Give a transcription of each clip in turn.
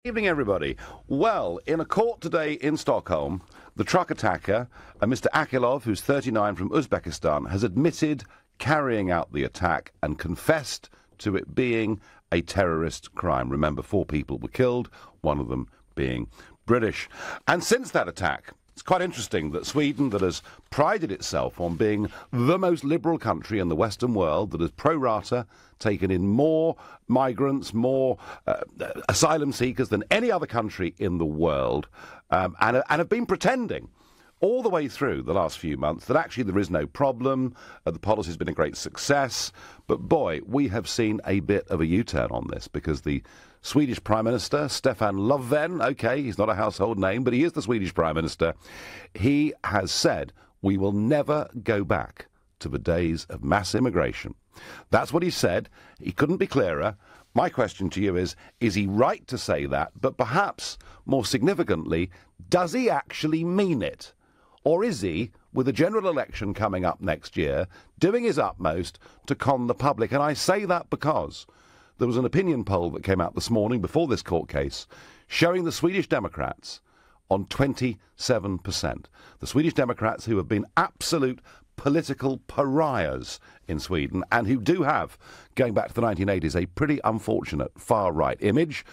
Evening, everybody. Well, in a court today in Stockholm, the truck attacker, Mr. Akilov, who's 39 from Uzbekistan, has admitted carrying out the attack and confessed to it being a terrorist crime. Remember, 4 people were killed, one of them being British. And since that attack, it's quite interesting that Sweden, that has prided itself on being the most liberal country in the Western world, that has pro rata taken in more migrants, more asylum seekers than any other country in the world, and have been pretending all the way through the last few months that actually there is no problem, the policy's been a great success. But boy, we have seen a bit of a U-turn on this, because the Swedish Prime Minister, Stefan Löfven, OK, he's not a household name, but he is the Swedish Prime Minister, he has said we will never go back to the days of mass immigration. That's what he said. He couldn't be clearer. My question to you is he right to say that? But perhaps, more significantly, does he actually mean it? Or is he, with a general election coming up next year, doing his utmost to con the public? And I say that because there was an opinion poll that came out this morning before this court case showing the Swedish Democrats on 27%. The Swedish Democrats, who have been absolute political pariahs in Sweden and who do have, going back to the 1980s, a pretty unfortunate far-right image,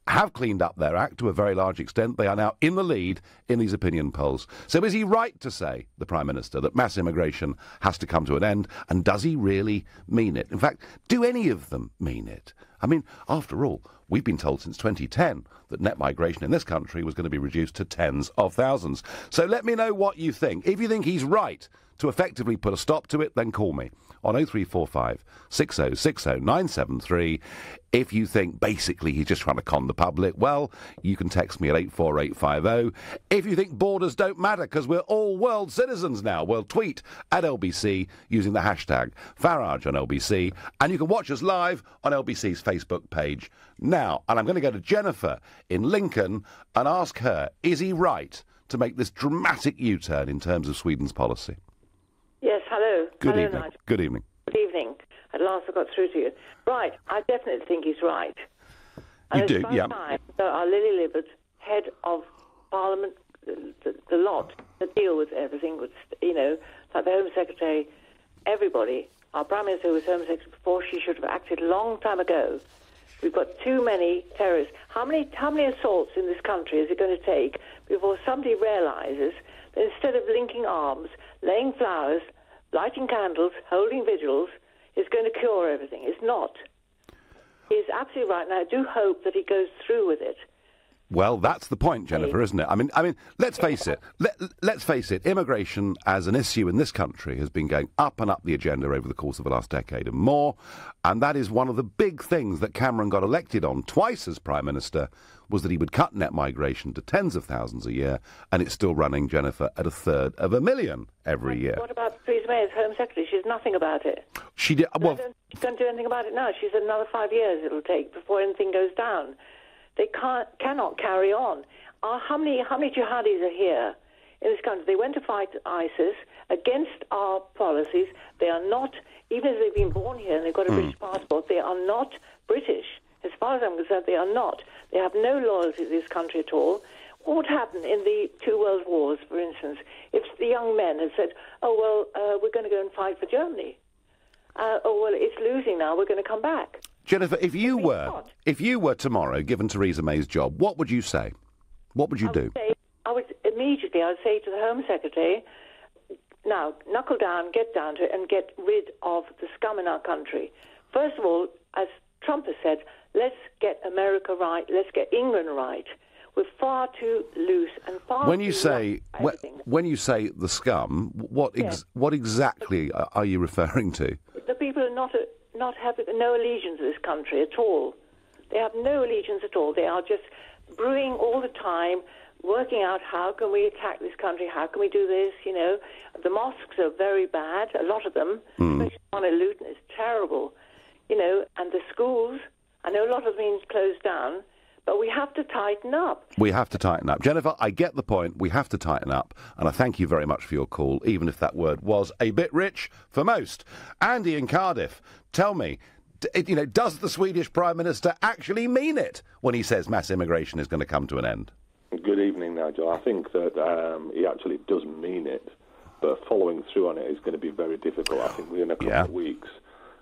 have cleaned up their act to a very large extent. They are now in the lead in these opinion polls. So is he right to say, the Prime Minister, that mass immigration has to come to an end? And does he really mean it? In fact, do any of them mean it? I mean, after all, we've been told since 2010 that net migration in this country was going to be reduced to tens of thousands. So let me know what you think. If you think he's right to effectively put a stop to it, then call me on 0345 6060 973. If you think basically he's just trying to con the public, well, you can text me at 84850. If you think borders don't matter because we're all world citizens now, well, tweet at LBC using the hashtag Farage on LBC, and you can watch us live on LBC's Facebook page now. And I'm going to go to Jennifer in Lincoln and ask her, is he right to make this dramatic U-turn in terms of Sweden's policy? Yes, hello. Good hello, evening. Nigel. Good evening. Good evening. At last I got through to you. Right, I definitely think he's right. And You do, yeah. Time that our lily-livered head of Parliament, the lot that deal with everything, with, like the Home Secretary, everybody. Our Prime Minister was Home Secretary before. She should have acted a long time ago. We've got too many terrorists. How many assaults in this country is it going to take before somebody realises that instead of linking arms, laying flowers, lighting candles, holding vigils, is going to cure everything? It's not. He's absolutely right, and I do hope that he goes through with it. Well, that's the point, Jennifer, isn't it? I mean, let's face it. Let's face it. Immigration as an issue in this country has been going up and up the agenda over the course of the last decade and more, and that is one of the big things that Cameron got elected on twice as Prime Minister, was that he would cut net migration to tens of thousands a year, and it's still running, Jennifer, at 1/3 every year. What about Theresa May as Home Secretary? She's nothing about it. She did. Well, she can't do anything about it now. She said another 5 years it'll take before anything goes down. They cannot carry on. How many jihadis are here in this country? They went to fight ISIS against our policies. They are not, even if they've been born here and they've got a British passport, they are not British. As far as I'm concerned, they are not. They have no loyalty to this country at all. What would happen in the 2 world wars, for instance, if the young men had said, we're going to go and fight for Germany. It's losing now, we're going to come back. Jennifer, if you were tomorrow given Theresa May's job, what would you say? What would you do? I would say to the Home Secretary, now, knuckle down, get down to it, and get rid of the scum in our country. First of all, as Trump has said, let's get America right, let's get England right. We're far too loose and far when too you say when you say the scum, what exactly are you referring to? The people who not have no allegiance to this country at all. They have no allegiance at all. They are just brewing all the time, working out how can we attack this country, how can we do this, The mosques are very bad, a lot of them, especially one in Luton is terrible, and the schools, I know a lot of them been closed down, but we have to tighten up. We have to tighten up. Jennifer, I get the point. We have to tighten up. And I thank you very much for your call, even if that word was a bit rich for most. Andy in Cardiff, tell me, does the Swedish Prime Minister actually mean it when he says mass immigration is going to come to an end? Good evening, Nigel. I think that he actually does mean it, but following through on it is going to be very difficult. I think within a couple of weeks,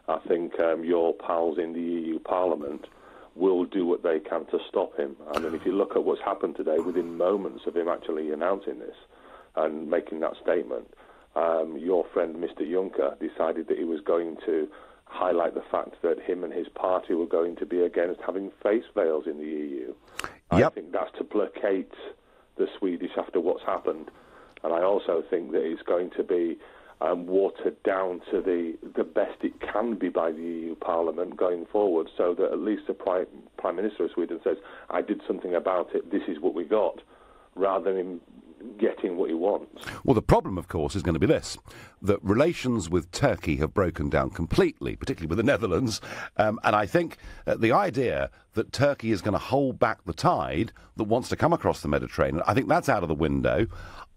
I think your pals in the EU Parliament will do what they can to stop him. I mean, if you look at what's happened today, within moments of him actually announcing this and making that statement, your friend Mr. Juncker decided that he was going to highlight the fact that him and his party were going to be against having face veils in the EU. I think that's to placate the Swedish after what's happened. And I also think that it's going to be watered down to the best it can be by the EU Parliament going forward, so that at least the Prime Minister of Sweden says, I did something about it, this is what we got, rather than him getting what he wants. Well, the problem, of course, is going to be this, that relations with Turkey have broken down completely, particularly with the Netherlands, and I think the idea that Turkey is going to hold back the tide that wants to come across the Mediterranean, I think that's out of the window.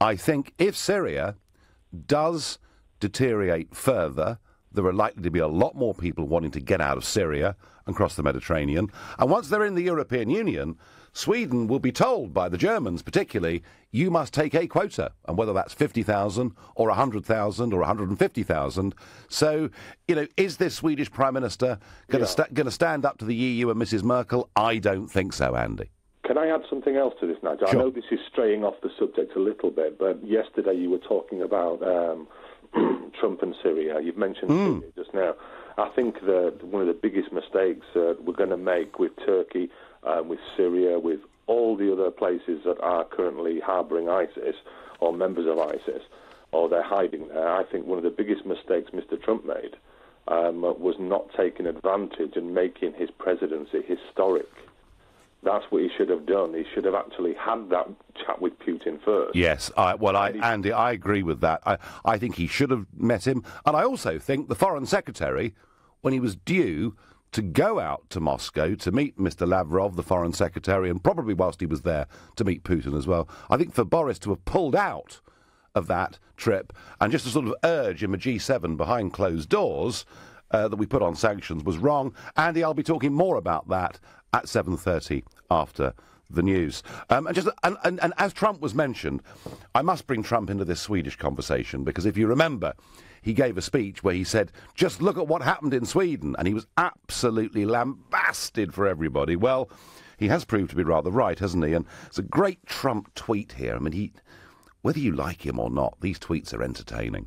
I think if Syria does deteriorate further, there are likely to be a lot more people wanting to get out of Syria and cross the Mediterranean, and once they're in the European Union, Sweden will be told by the Germans particularly, you must take a quota, and whether that's 50,000 or 100,000 or 150,000. So, is this Swedish Prime Minister going to stand up to the EU and Mrs Merkel? I don't think so, Andy. Can I add something else to this, Nigel? Sure. I know this is straying off the subject a little bit, but yesterday you were talking about Trump and Syria. You've mentioned Syria just now. I think that one of the biggest mistakes we're going to make with Turkey, with Syria, with all the other places that are currently harbouring ISIS or members of ISIS, or they're hiding there, I think one of the biggest mistakes Mr. Trump made was not taking advantage and making his presidency historic. That's what he should have done. He should have actually had that chat with Putin first. Yes, Andy, I agree with that. I think he should have met him. And I also think the Foreign Secretary, when he was due to go out to Moscow to meet Mr. Lavrov, the Foreign Secretary, and probably whilst he was there to meet Putin as well, I think for Boris to have pulled out of that trip and just to sort of urge him a G7 behind closed doors that we put on sanctions was wrong. Andy, I'll be talking more about that at 7:30 after the news. And as Trump was mentioned, I must bring Trump into this Swedish conversation, because if you remember, he gave a speech where he said, just look at what happened in Sweden, and he was absolutely lambasted for everybody. Well, he has proved to be rather right, hasn't he? And it's a great Trump tweet here. I mean, whether you like him or not, these tweets are entertaining.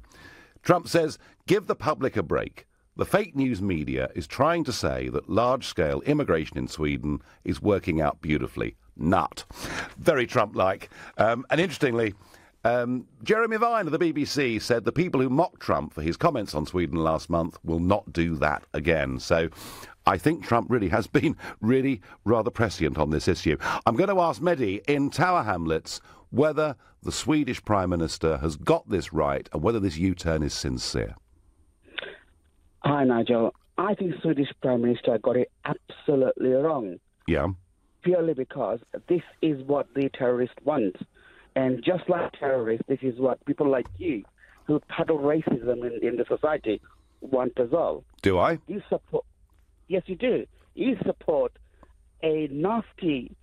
Trump says, give the public a break. The fake news media is trying to say that large-scale immigration in Sweden is working out beautifully. Nut. Very Trump-like. And interestingly, Jeremy Vine of the BBC said the people who mocked Trump for his comments on Sweden last month will not do that again. So I think Trump really has been rather prescient on this issue. I'm going to ask Mehdi in Tower Hamlets whether the Swedish Prime Minister has got this right and whether this U-turn is sincere. Hi, Nigel. I think the Swedish Prime Minister got it absolutely wrong. Yeah. Purely because this is what the terrorists want. And just like terrorists, this is what people like you, who peddle racism in the society, want as well. Do I? You support... Yes, you do. You support a nasty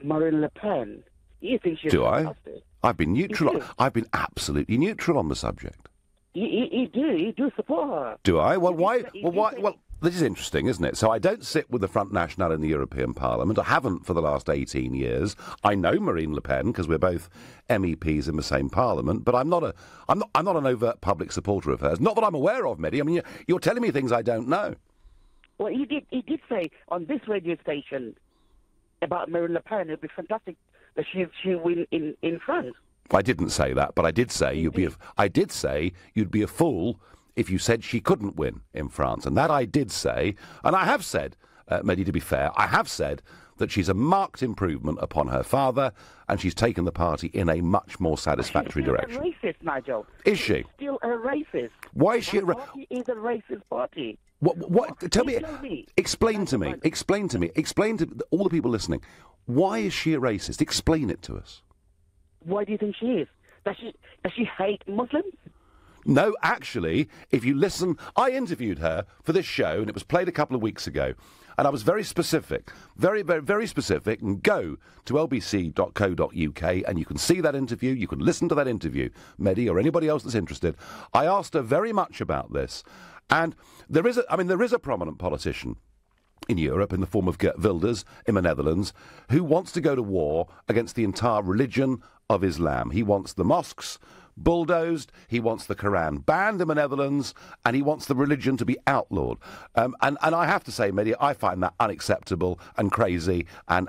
Marine Le Pen. You think she's fantastic. I've been neutral. I've been absolutely neutral on the subject. You do support her. Do I? Well, why? Well, this is interesting, isn't it? So I don't sit with the Front National in the European Parliament. I haven't for the last 18 years. I know Marine Le Pen because we're both MEPs in the same Parliament, but I'm not an overt public supporter of hers. Not that I'm aware of, Mehdi. I mean, you're telling me things I don't know. Well, he did say on this radio station about Marine Le Pen, it'd be fantastic that she win in France. I didn't say that, but I did say you'd be a fool if you said she couldn't win in France. And that I did say, and I have said, Mehdi, to be fair, I have said that she's a marked improvement upon her father, and she's taken the party in a much more satisfactory direction. She's still a racist, Nigel. Is she? She's still a racist. Why is she Her party is a racist party. What? Tell me. Explain to me. Explain to all the people listening. Why is she a racist? Explain it to us. Why do you think she is? Does she hate Muslims? No, actually, if you listen, I interviewed her for this show, and it was played a couple of weeks ago, and I was very specific, very, very, very specific, and go to lbc.co.uk, and you can see that interview, you can listen to that interview, Mehdi, or anybody else that's interested. I asked her very much about this, and there is a prominent politician in Europe, in the form of Geert Wilders in the Netherlands, who wants to go to war against the entire religion of Islam. He wants the mosques bulldozed, he wants the Quran banned in the Netherlands, and he wants the religion to be outlawed. And I have to say, Mehdi, I find that unacceptable and crazy and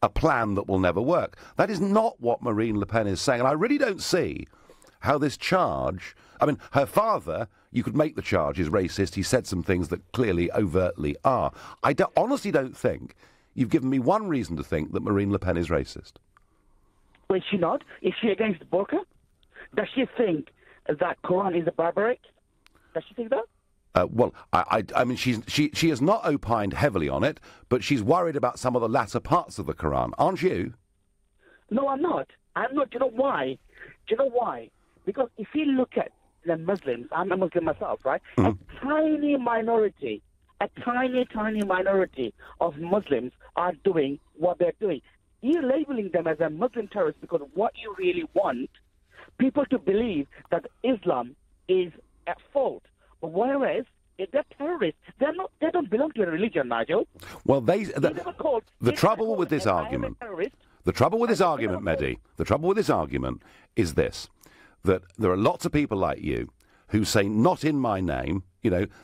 a plan that will never work. That is not what Marine Le Pen is saying, and I really don't see how this charge... I mean, her father, you could make the charge, is racist. He said some things that clearly, overtly are. I honestly don't think you've given me one reason to think that Marine Le Pen is racist. Well, is she not? Is she against burqa? Does she think that Quran is barbaric? Does she think that? Well, I mean, she has not opined heavily on it, but she's worried about some of the latter parts of the Quran, aren't you? No, I'm not. I'm not. Do you know why? Because if you look at the Muslims, I'm a Muslim myself, right? A tiny minority of Muslims are doing what they're doing. You're labeling them as a Muslim terrorist because what you really want people to believe that Islam is at fault. But whereas if they're terrorists, they don't belong to a religion, Nigel. Well, the trouble with this argument, Mehdi, the trouble with this argument is this, that there are lots of people like you who say, not in my name,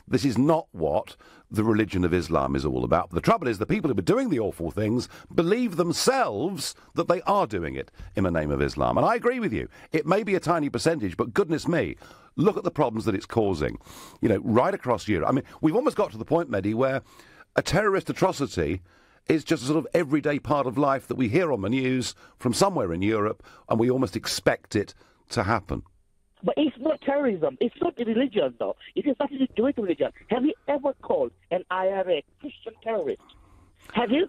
this is not what the religion of Islam is all about. The trouble is the people who are doing the awful things believe themselves that they are doing it in the name of Islam. And I agree with you. It may be a tiny percentage, but goodness me, look at the problems that it's causing, right across Europe. I mean, we've almost got to the point, Mehdi, where a terrorist atrocity is just a sort of everyday part of life that we hear on the news from somewhere in Europe, and we almost expect it to happen. But it's not terrorism. It's not religion, though. It has nothing to do with religion. Have you ever called an IRA Christian terrorist? Have you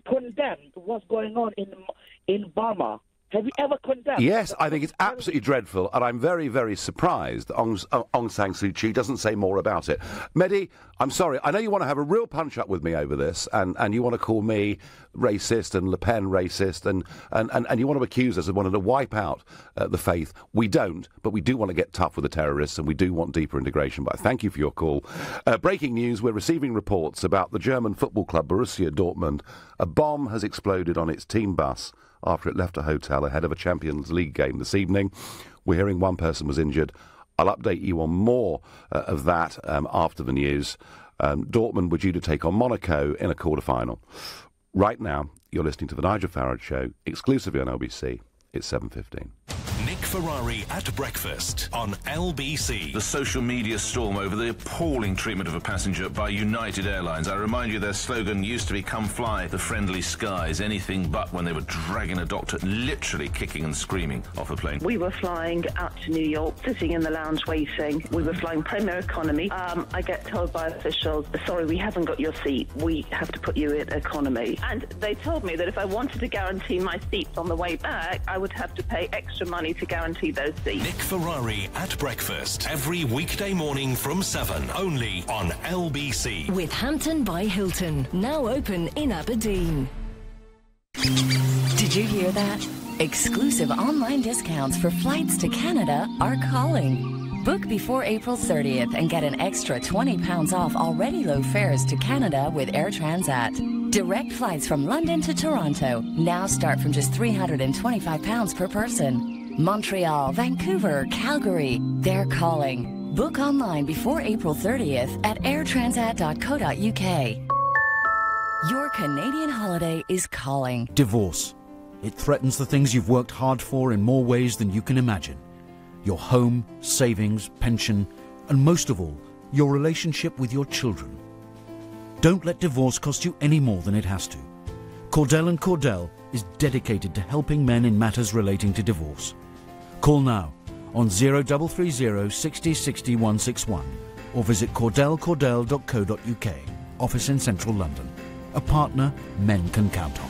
condemned what's going on in Burma? Have you ever condemned? Yes, I think it's absolutely dreadful, and I'm very, very surprised that Aung San Suu Kyi doesn't say more about it. Mehdi, I'm sorry, I know you want to have a real punch-up with me over this, and you want to call me racist and Le Pen racist, and you want to accuse us of wanting to wipe out the faith. We don't, but we do want to get tough with the terrorists, and we do want deeper integration. But thank you for your call. Breaking news, we're receiving reports about the German football club Borussia Dortmund. A bomb has exploded on its team bus after it left a hotel ahead of a Champions League game this evening. We're hearing one person was injured. I'll update you on more of that after the news. Dortmund were due to take on Monaco in a quarter-final. Right now, you're listening to The Nigel Farage Show, exclusively on LBC. It's 7:15. Nick Ferrari at breakfast on LBC. The social media storm over the appalling treatment of a passenger by United Airlines. I remind you their slogan used to be "Come fly the friendly skies," anything but, when they were dragging a doctor, literally kicking and screaming off a plane. We were flying out to New York, sitting in the lounge waiting. We were flying Premier Economy. I get told by officials, sorry, we haven't got your seat. We have to put you in economy. And they told me that if I wanted to guarantee my seats on the way back, I would have to pay extra money to guarantee those seats. Nick Ferrari at breakfast every weekday morning from 7, only on LBC. With Hampton by Hilton, now open in Aberdeen. Did you hear that? Exclusive online discounts for flights to Canada are calling. Book before April 30th and get an extra £20 off already low fares to Canada with Air Transat. Direct flights from London to Toronto now start from just £325 per person. Montreal, Vancouver, Calgary, they're calling. Book online before April 30th at airtransat.co.uk. Your Canadian holiday is calling. Divorce. It threatens the things you've worked hard for in more ways than you can imagine. Your home, savings, pension, and most of all, your relationship with your children. Don't let divorce cost you any more than it has to. Cordell & Cordell is dedicated to helping men in matters relating to divorce. Call now on 0330 60 60 161 or visit cordellcordell.co.uk. Office in central London. A partner men can count on.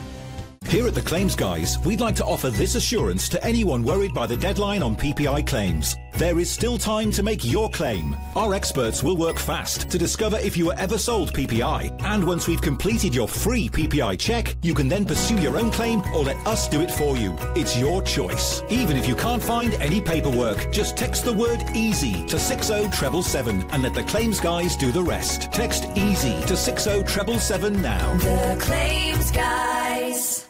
Here at the Claims Guys, we'd like to offer this assurance to anyone worried by the deadline on PPI claims. There is still time to make your claim. Our experts will work fast to discover if you were ever sold PPI. And once we've completed your free PPI check, you can then pursue your own claim or let us do it for you. It's your choice. Even if you can't find any paperwork, just text the word EASY to 60777 and let the Claims Guys do the rest. Text EASY to 60777 now. The Claims Guys.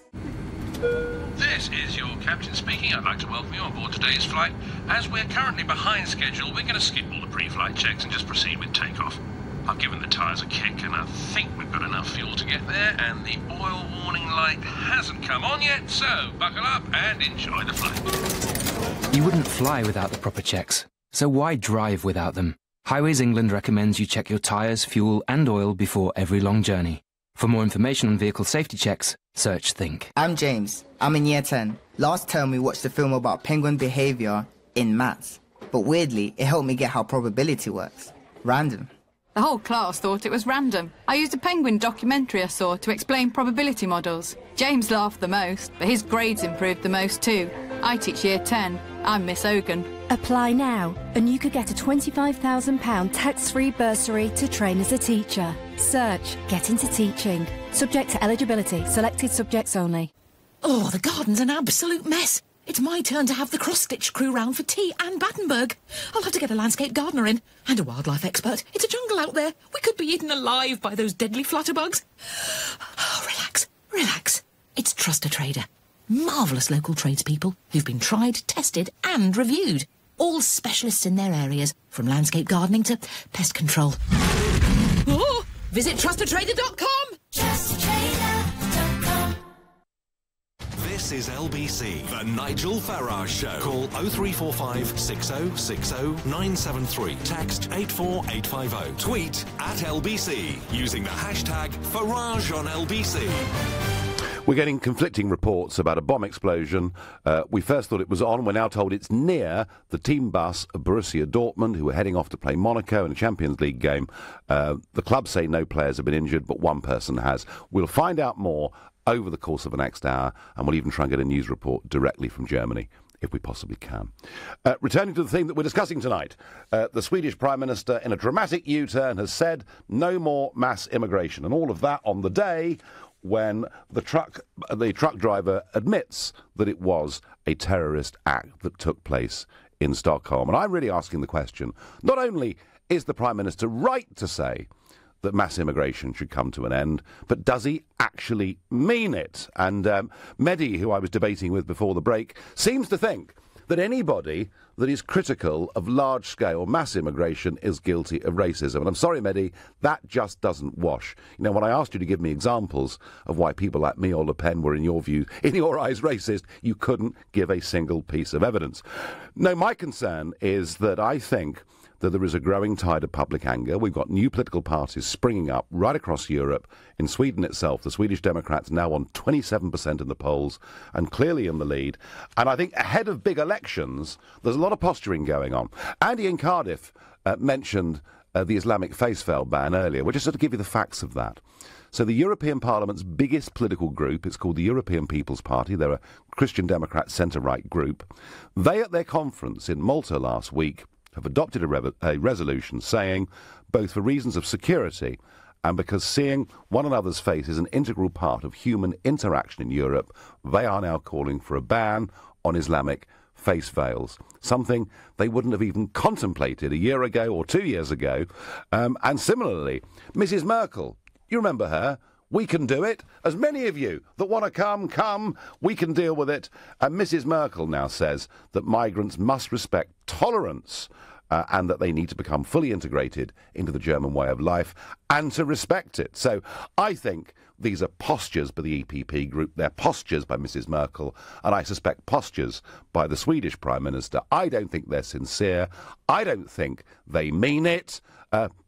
This is your captain speaking. I'd like to welcome you on board today's flight. As we're currently behind schedule, we're going to skip all the pre-flight checks and just proceed with takeoff. I've given the tyres a kick and I think we've got enough fuel to get there, and the oil warning light hasn't come on yet, so buckle up and enjoy the flight. You wouldn't fly without the proper checks, so why drive without them? Highways England recommends you check your tyres, fuel and oil before every long journey. For more information on vehicle safety checks, search Think. I'm James. I'm in year 10. Last term we watched a film about penguin behaviour in maths. But weirdly, it helped me get how probability works. Random. The whole class thought it was random. I used a penguin documentary I saw to explain probability models. James laughed the most, but his grades improved the most too. I teach year 10. I'm Miss Ogan. Apply now, and you could get a £25,000 tax-free bursary to train as a teacher. Search Get Into Teaching. Subject to eligibility. Selected subjects only. Oh, the garden's an absolute mess. It's my turn to have the cross-stitch crew round for tea and Battenberg. I'll have to get a landscape gardener in and a wildlife expert. It's a jungle out there. We could be eaten alive by those deadly flutterbugs. Oh, relax, relax. It's Trust a Trader. Marvellous local tradespeople who've been tried, tested and reviewed. All specialists in their areas, from landscape gardening to pest control. Oh, visit trustatrader.com. TrustATrader.com. This is LBC, the Nigel Farage Show. Call 0345 6060 973. Text 84850. Tweet at LBC using the hashtag Farage on LBC. We're getting conflicting reports about a bomb explosion. We first thought it was on. We're now told it's near the team bus of Borussia Dortmund, who are heading off to play Monaco in a Champions League game. The club say no players have been injured, but one person has. We'll find out more over the course of the next hour, and we'll even try and get a news report directly from Germany, if we possibly can. Returning to the theme that we're discussing tonight, the Swedish Prime Minister, in a dramatic U-turn, has said no more mass immigration, and all of that on the day when the truck driver admits that it was a terrorist act that took place in Stockholm. And I'm really asking the question, not only is the Prime Minister right to say that mass immigration should come to an end, but does he actually mean it? And Mehdi, who I was debating with before the break, seems to think that anybody that is critical of large-scale mass immigration is guilty of racism. And I'm sorry, Mehdi, that just doesn't wash. You know, when I asked you to give me examples of why people like me or Le Pen were, in your view, in your eyes, racist, you couldn't give a single piece of evidence. No, my concern is that I think that there is a growing tide of public anger. We've got new political parties springing up right across Europe. In Sweden itself, the Swedish Democrats now on 27% in the polls and clearly in the lead. And I think ahead of big elections, there's a lot of posturing going on. Andy in Cardiff mentioned the Islamic face veil ban earlier. We'll just sort of give you the facts of that. So the European Parliament's biggest political group, it's called the European People's Party. They're a Christian Democrat centre-right group. They, at their conference in Malta last week, have adopted a resolution saying, both for reasons of security and because seeing one another's face is an integral part of human interaction in Europe, they are now calling for a ban on Islamic face veils, something they wouldn't have even contemplated a year ago or 2 years ago. And similarly, Mrs. Merkel, you remember her? We can do it. As many of you that want to come, we can deal with it. And Mrs. Merkel now says that migrants must respect tolerance and that they need to become fully integrated into the German way of life and to respect it. So I think these are postures by the EPP group. They're postures by Mrs. Merkel, and I suspect postures by the Swedish Prime Minister. I don't think they're sincere. I don't think they mean it.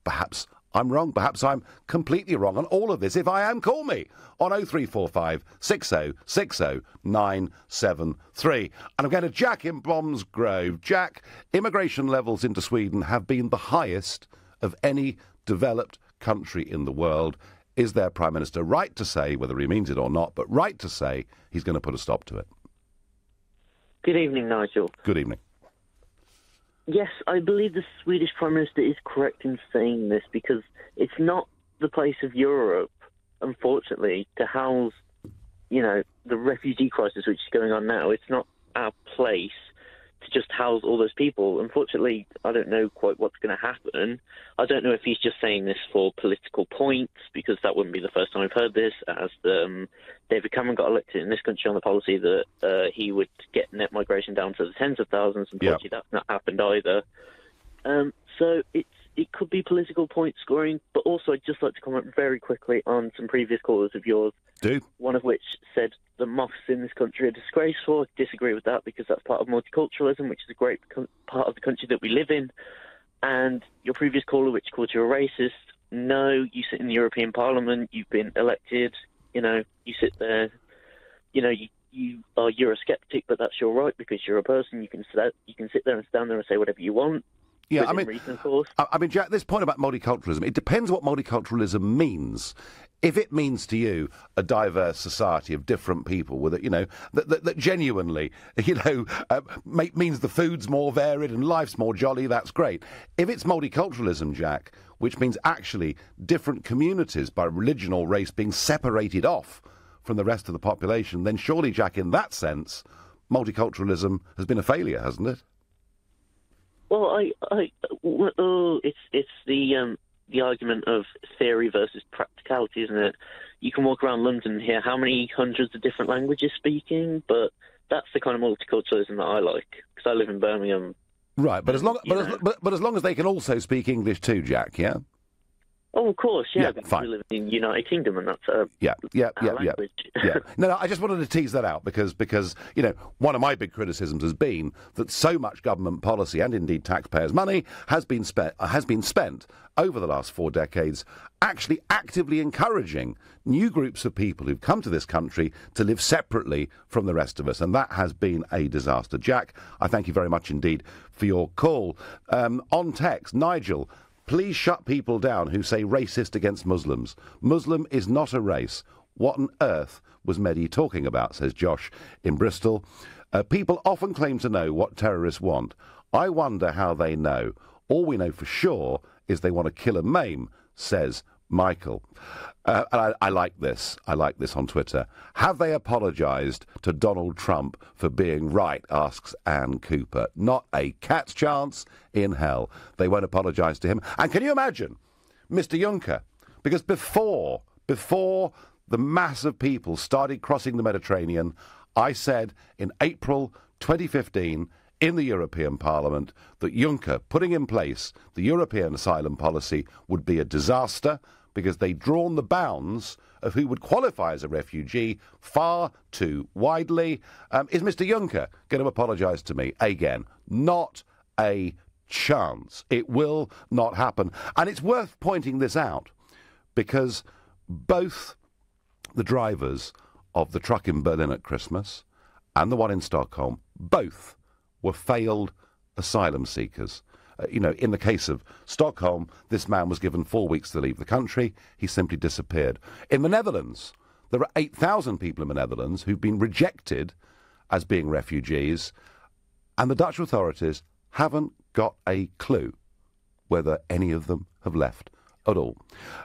Perhaps I'm wrong. Perhaps I'm completely wrong on all of this. If I am, call me on 0345 6060 973. And I'm going to Jack in Bromsgrove. Jack, immigration levels into Sweden have been the highest of any developed country in the world. is their Prime Minister right to say, whether he means it or not, but right to say he's going to put a stop to it? Good evening, Nigel. Good evening. Yes, I believe the Swedish Prime Minister is correct in saying this, because it's not the place of Europe, unfortunately, to house, the refugee crisis which is going on now. It's not our place to just house all those people. Unfortunately, I don't know quite what's going to happen. I don't know if he's just saying this for political points, because that wouldn't be the first time I've heard this, as David Cameron got elected in this country on the policy that he would get net migration down to the tens of thousands. Unfortunately, that's not happened either. So it could be political point scoring, but also I'd just like to comment very quickly on some previous callers of yours. Do? One of which said the mosques in this country are disgraceful. I disagree with that, because that's part of multiculturalism, which is a great part of the country that we live in. And your previous caller, which called you a racist, no, you sit in the European Parliament, you've been elected, you sit there, you are Eurosceptic, but that's your right, because you're a person. You can sit there and stand there and say whatever you want. Yeah, Reason, of course. Jack, this point about multiculturalism, it depends what multiculturalism means. If it means to you a diverse society of different people with that genuinely, means the food's more varied and life's more jolly, that's great. If it's multiculturalism, Jack, which means actually different communities by religion or race being separated off from the rest of the population, then surely, Jack, in that sense, multiculturalism has been a failure, hasn't it? Well, it's the argument of theory versus practicality, isn't it? You can walk around London and hear how many hundreds of different languages speaking, but that's the kind of multiculturalism that I like, because I live in Birmingham. Right, but as long as they can also speak English too, Jack, yeah? Oh, of course, yeah, because fine. we live in the United Kingdom, and that's our language. Yeah. No, I just wanted to tease that out because one of my big criticisms has been that so much government policy and indeed taxpayers' money has been spent over the last 4 decades actually actively encouraging new groups of people who've come to this country to live separately from the rest of us, and that has been a disaster. Jack, I thank you very much indeed for your call. On text, Nigel, please shut people down who say racist against Muslims. Muslim is not a race. What on earth was Mehdi talking about, says Josh in Bristol. People often claim to know what terrorists want. I wonder how they know. All we know for sure is they want to kill and maim, says Michael. And I like this. I like this on Twitter. Have they apologised to Donald Trump for being right, asks Anne Cooper. Not a cat's chance in hell. They won't apologise to him. And can you imagine Mr Juncker? Because before the mass of people started crossing the Mediterranean, I said in April 2015 in the European Parliament that Juncker putting in place the European asylum policy would be a disaster, because they'd drawn the bounds of who would qualify as a refugee far too widely. Is Mr Juncker going to apologise to me again? Not a chance. It will not happen. And it's worth pointing this out, because both the drivers of the truck in Berlin at Christmas and the one in Stockholm, both were failed asylum seekers. In the case of Stockholm, this man was given 4 weeks to leave the country. He simply disappeared. In the Netherlands, there are 8,000 people in the Netherlands who've been rejected as being refugees, and the Dutch authorities haven't got a clue whether any of them have left at all.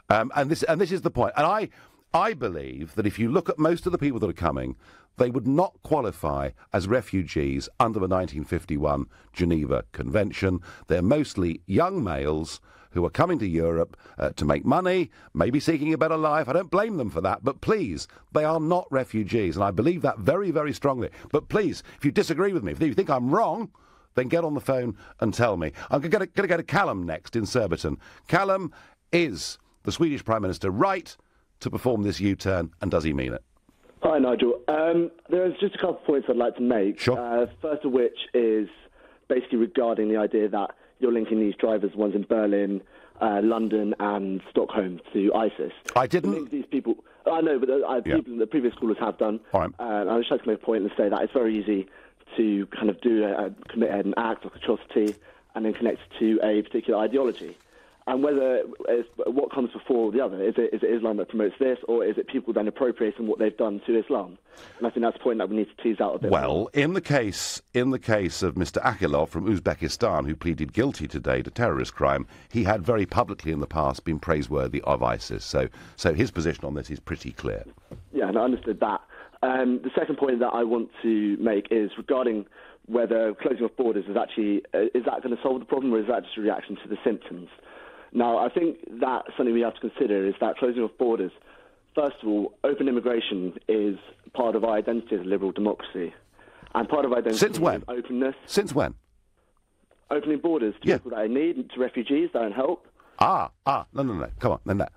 And this is the point. And I believe that if you look at most of the people that are coming, they would not qualify as refugees under the 1951 Geneva Convention. They're mostly young males who are coming to Europe to make money, maybe seeking a better life. I don't blame them for that, but please, they are not refugees, and I believe that very, very strongly. But please, if you disagree with me, if you think I'm wrong, then get on the phone and tell me. I'm going to go to Callum next in Surbiton. Callum, is the Swedish Prime Minister right to perform this U-turn, and does he mean it? Hi, Nigel. There's just a couple of points I'd like to make. Sure. First of which is basically regarding the idea that you're linking these drivers, ones in Berlin, London and Stockholm, to ISIS. I didn't. These people, I know, but people, the previous callers have done. All right. I just like to make a point and say that it's very easy to kind of commit an act of atrocity and then connect to a particular ideology. and what comes before the other. Is it Islam that promotes this, or is it people then appropriating what they've done to Islam? And I think that's a point that we need to tease out a bit more. Well, in the case of Mr. Akilov from Uzbekistan, who pleaded guilty today to terrorist crime, he had very publicly in the past been praiseworthy of ISIS. So his position on this is pretty clear. Yeah, and I understood that. The second point that I want to make is regarding whether closing off borders is that going to solve the problem, or is that just a reaction to the symptoms? Now, I think that something we have to consider is that closing off borders, first of all, open immigration is part of our identity as a liberal democracy. And part of our identity Since when? is openness. Since when? Opening borders to people that are in need, to refugees that are in help. No. Come on.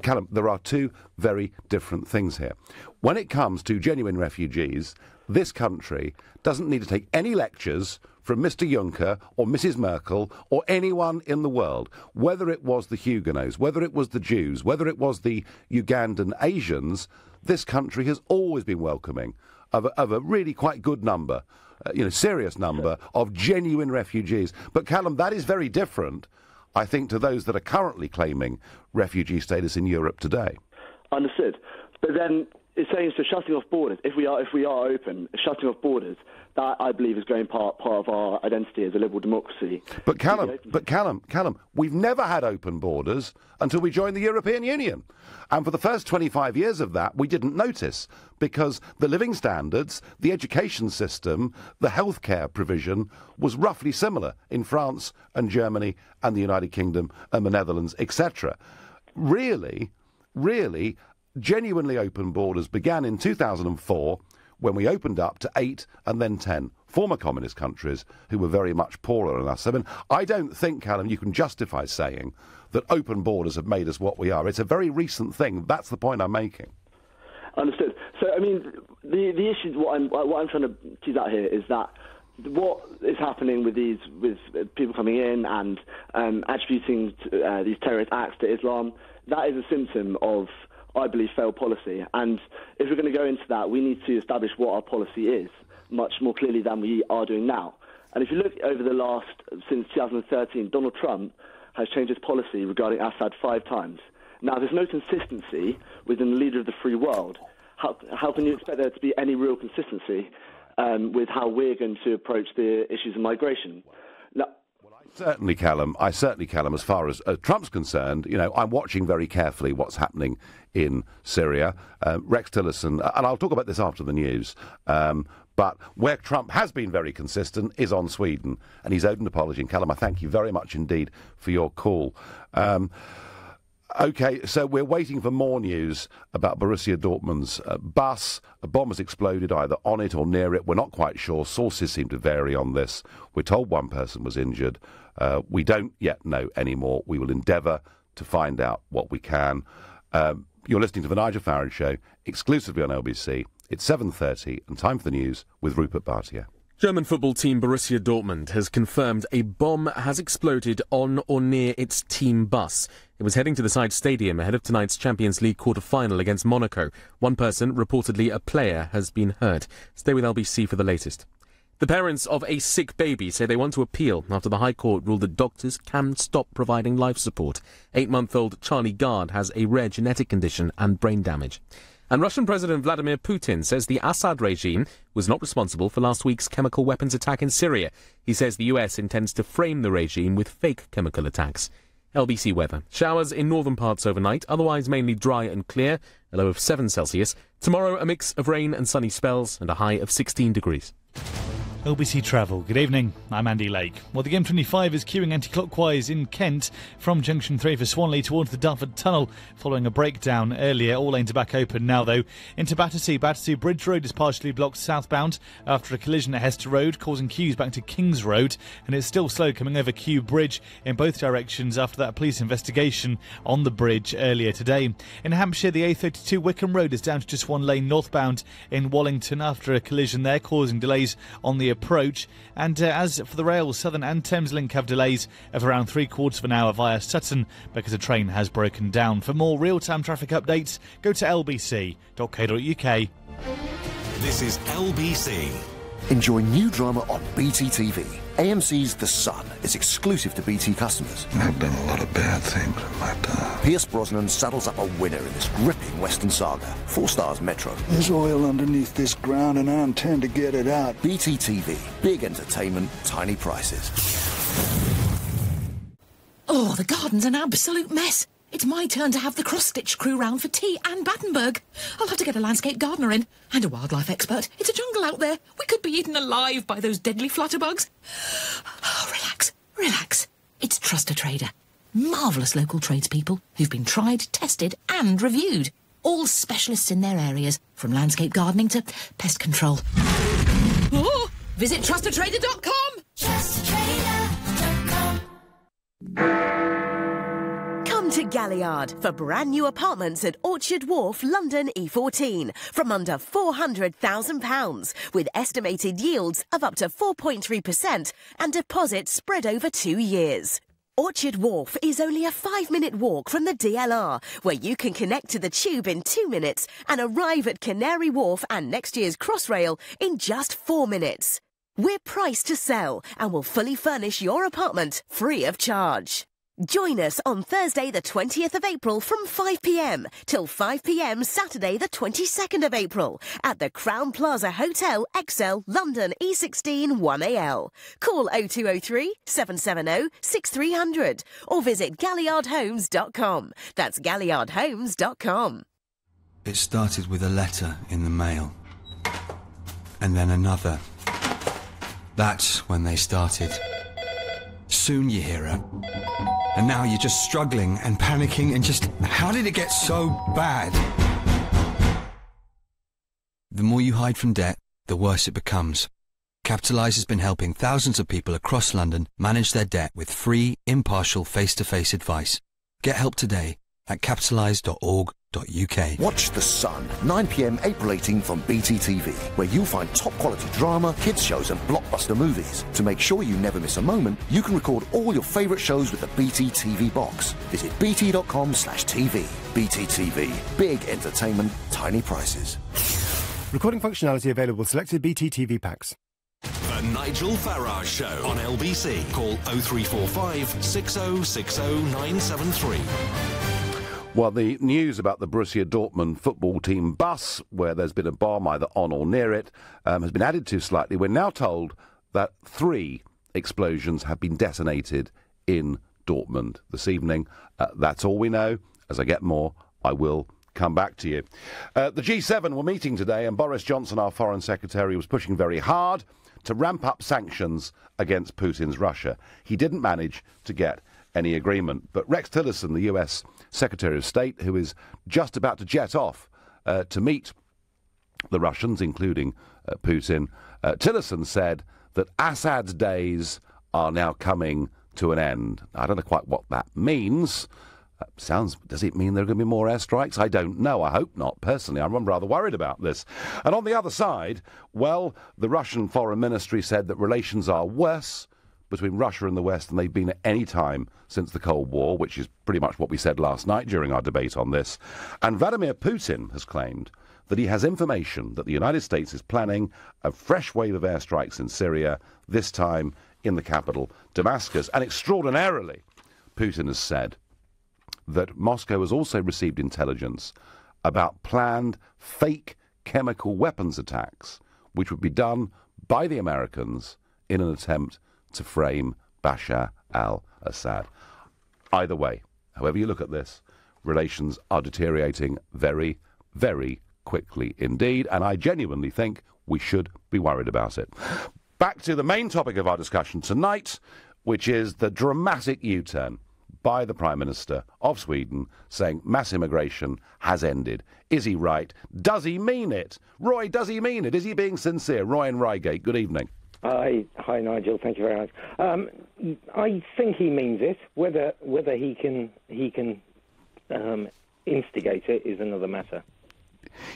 Callum, there are two very different things here. When it comes to genuine refugees, this country doesn't need to take any lectures from Mr. Juncker or Mrs. Merkel or anyone in the world, whether it was the Huguenots, whether it was the Jews, whether it was the Ugandan Asians. This country has always been welcoming of a really quite good number, serious number of genuine refugees. But Callum, that is very different, I think, to those that are currently claiming refugee status in Europe today. Understood. But then it's saying, so shutting off borders, if we are open, shutting off borders, that I believe is going part of our identity as a liberal democracy. But Callum, we've never had open borders until we joined the European Union. And for the first 25 years of that, we didn't notice, because the living standards, the education system, the healthcare provision was roughly similar in France and Germany and the United Kingdom and the Netherlands, etc. Really, genuinely open borders began in 2004, when we opened up to 8 and then 10 former communist countries who were very much poorer than us. I mean, I don't think, Callum, you can justify saying that open borders have made us what we are. It's a very recent thing. That's the point I'm making. Understood. So, I mean, the issue, what I'm trying to tease out here is that what is happening with people coming in and attributing these terrorist acts to Islam, that is a symptom of, I believe, failed policy. And if we're going to go into that, we need to establish what our policy is much more clearly than we are doing now. And if you look over since 2013, Donald Trump has changed his policy regarding Assad 5 times. Now, there's no consistency within the leader of the free world. How can you expect there to be any real consistency with how we're going to approach the issues of migration? Now, Certainly, Callum, as far as Trump's concerned, I'm watching very carefully what's happening in Syria. Rex Tillerson, and I'll talk about this after the news, but where Trump has been very consistent is on Sweden, and he's owed an apology. And Callum, I thank you very much indeed for your call. OK, so we're waiting for more news about Borussia Dortmund's bus. A bomb has exploded either on it or near it. We're not quite sure. Sources seem to vary on this. We're told one person was injured. We don't yet know any more. We will endeavour to find out what we can. You're listening to The Nigel Farage Show, exclusively on LBC. It's 7:30 and time for the news with Rupert Bartier. German football team Borussia Dortmund has confirmed a bomb has exploded on or near its team bus. It was heading to the side stadium ahead of tonight's Champions League quarter-final against Monaco. One person, reportedly a player, has been hurt. Stay with LBC for the latest. The parents of a sick baby say they want to appeal after the High Court ruled that doctors can stop providing life support. 8-month-old Charlie Gard has a rare genetic condition and brain damage. And Russian President Vladimir Putin says the Assad regime was not responsible for last week's chemical weapons attack in Syria. He says the US intends to frame the regime with fake chemical attacks. LBC weather. Showers in northern parts overnight, otherwise mainly dry and clear, a low of 7 Celsius. Tomorrow a mix of rain and sunny spells and a high of 16 degrees. LBC Travel. Good evening, I'm Andy Lake. Well, the M25 is queuing anti-clockwise in Kent from Junction 3 for Swanley towards the Dartford Tunnel following a breakdown earlier. All lanes are back open now, though. Into Battersea. Battersea Bridge Road is partially blocked southbound after a collision at Hester Road, causing queues back to Kings Road, and it's still slow coming over Kew Bridge in both directions after that police investigation on the bridge earlier today. In Hampshire, the A32 Wickham Road is down to just one lane northbound in Wallington after a collision there, causing delays on the approach. And as for the rail, Southern and Thameslink have delays of around 3/4 of an hour via Sutton because a train has broken down. For more real-time traffic updates, go to lbc.co.uk. This is LBC. Enjoy new drama on BT TV. AMC's The Sun is exclusive to BT customers. I've done a lot of bad things in my time. Pierce Brosnan saddles up a winner in this gripping Western saga. 4 stars Metro. There's oil underneath this ground and I intend to get it out. BT TV. Big entertainment, tiny prices. Oh, the garden's an absolute mess. It's my turn to have the cross-stitch crew round for tea and Battenberg. I'll have to get a landscape gardener in and a wildlife expert. It's a jungle out there. We could be eaten alive by those deadly flutterbugs. Oh, relax, relax. It's Trust a Trader. Marvellous local tradespeople who've been tried, tested and reviewed. All specialists in their areas, from landscape gardening to pest control. Oh, visit trustatrader.com. Trustatrader.com. Come to Galliard for brand new apartments at Orchard Wharf, London E14 from under £400,000 with estimated yields of up to 4.3% and deposits spread over 2 years. Orchard Wharf is only a 5-minute walk from the DLR, where you can connect to the tube in 2 minutes and arrive at Canary Wharf and next year's Crossrail in just 4 minutes. We're priced to sell and will fully furnish your apartment free of charge. Join us on Thursday the 20th of April from 5 p.m. till 5 p.m. Saturday the 22nd of April at the Crown Plaza Hotel XL, London E16 1AL. Call 0203 770 6300 or visit galliardhomes.com. That's galliardhomes.com. It started with a letter in the mail. And then another. That's when they started. Soon you hear her. And now you're just struggling and panicking and just... How did it get so bad? The more you hide from debt, the worse it becomes. Capitalise has been helping thousands of people across London manage their debt with free, impartial, face-to-face advice. Get help today at capitalise.org.uk. Watch The Sun, 9 p.m. April 18th on BT TV, where you'll find top-quality drama, kids shows and blockbuster movies. To make sure you never miss a moment, you can record all your favourite shows with the BT TV box. Visit bt.com/TV. BT TV. Big entertainment, tiny prices. Recording functionality available with selected BT TV packs. The Nigel Farage Show on LBC. Call 0345 6060 973. Well, the news about the Borussia Dortmund football team bus, where there's been a bomb either on or near it, has been added to slightly. We're now told that 3 explosions have been detonated in Dortmund this evening. That's all we know. As I get more, I will come back to you. The G7 were meeting today, and Boris Johnson, our Foreign Secretary, was pushing very hard to ramp up sanctions against Putin's Russia. He didn't manage to get any agreement. But Rex Tillerson, the US Secretary of State, who is just about to jet off to meet the Russians, including Putin, Tillerson said that Assad's days are now coming to an end. I don't know quite what that means. Does it mean there are going to be more airstrikes? I don't know. I hope not. Personally, I'm rather worried about this. And on the other side, well, the Russian Foreign Ministry said that relations are worse between Russia and the West than they've been at any time since the Cold War, which is pretty much what we said last night during our debate on this. And Vladimir Putin has claimed that he has information that the United States is planning a fresh wave of airstrikes in Syria, this time in the capital, Damascus. And extraordinarily, Putin has said that Moscow has also received intelligence about planned fake chemical weapons attacks, which would be done by the Americans in an attempt to frame Bashar al-Assad. Either way, however you look at this, relations are deteriorating very, very quickly indeed, and I genuinely think we should be worried about it. Back to the main topic of our discussion tonight, which is the dramatic U-turn by the Prime Minister of Sweden saying mass immigration has ended. Is he right? Does he mean it? Roy, does he mean it? Is he being sincere? Roy in Reigate, good evening. Hi, Nigel. Thank you very much. I think he means it. Whether he can instigate it is another matter.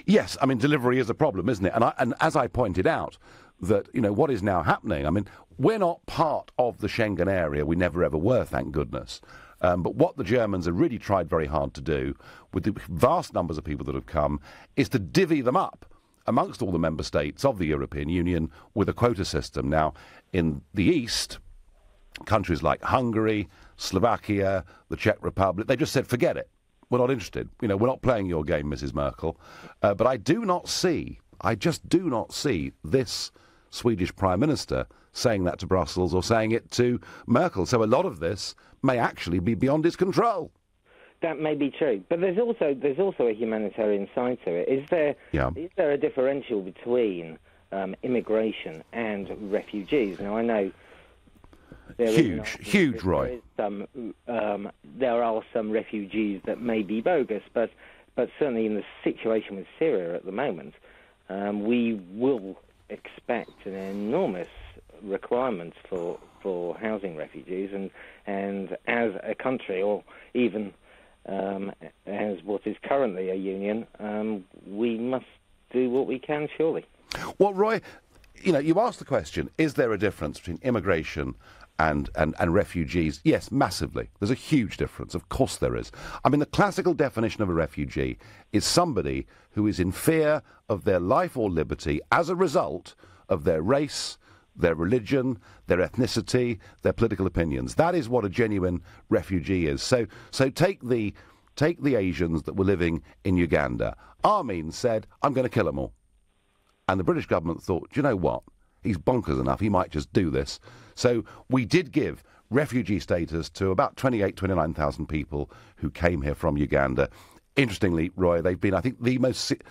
Yes, I mean delivery is a problem, isn't it? And as I pointed out, that what is now happening. I mean, we're not part of the Schengen area. We never ever were, thank goodness. But what the Germans have really tried very hard to do, with the vast numbers of people that have come, is to divvy them up amongst all the member states of the European Union with a quota system. Now, in the East, countries like Hungary, Slovakia, the Czech Republic, they just said, forget it. We're not interested. We're not playing your game, Mrs. Merkel. But I just do not see this Swedish Prime Minister saying that to Brussels or saying it to Merkel. So a lot of this may actually be beyond his control. That may be true, but there's also a humanitarian side to it. Is there a differential between immigration and refugees? Now, I know huge, Roy. There are some refugees that may be bogus, but certainly in the situation with Syria at the moment, we will expect an enormous requirement for housing refugees, and as a country, or even as what is currently a union, we must do what we can, surely. Well, Roy, you asked the question, is there a difference between immigration and refugees? Yes, massively. There's a huge difference. Of course there is. I mean, the classical definition of a refugee is somebody who is in fear of their life or liberty as a result of their race, their religion, their ethnicity, their political opinions. That is what a genuine refugee is. So take the Asians that were living in Uganda. Amin said, I'm going to kill them all. And the British government thought, do you know what? He's bonkers enough, he might just do this. So we did give refugee status to about 29,000 people who came here from Uganda. Interestingly, Roy, they've been, I think, the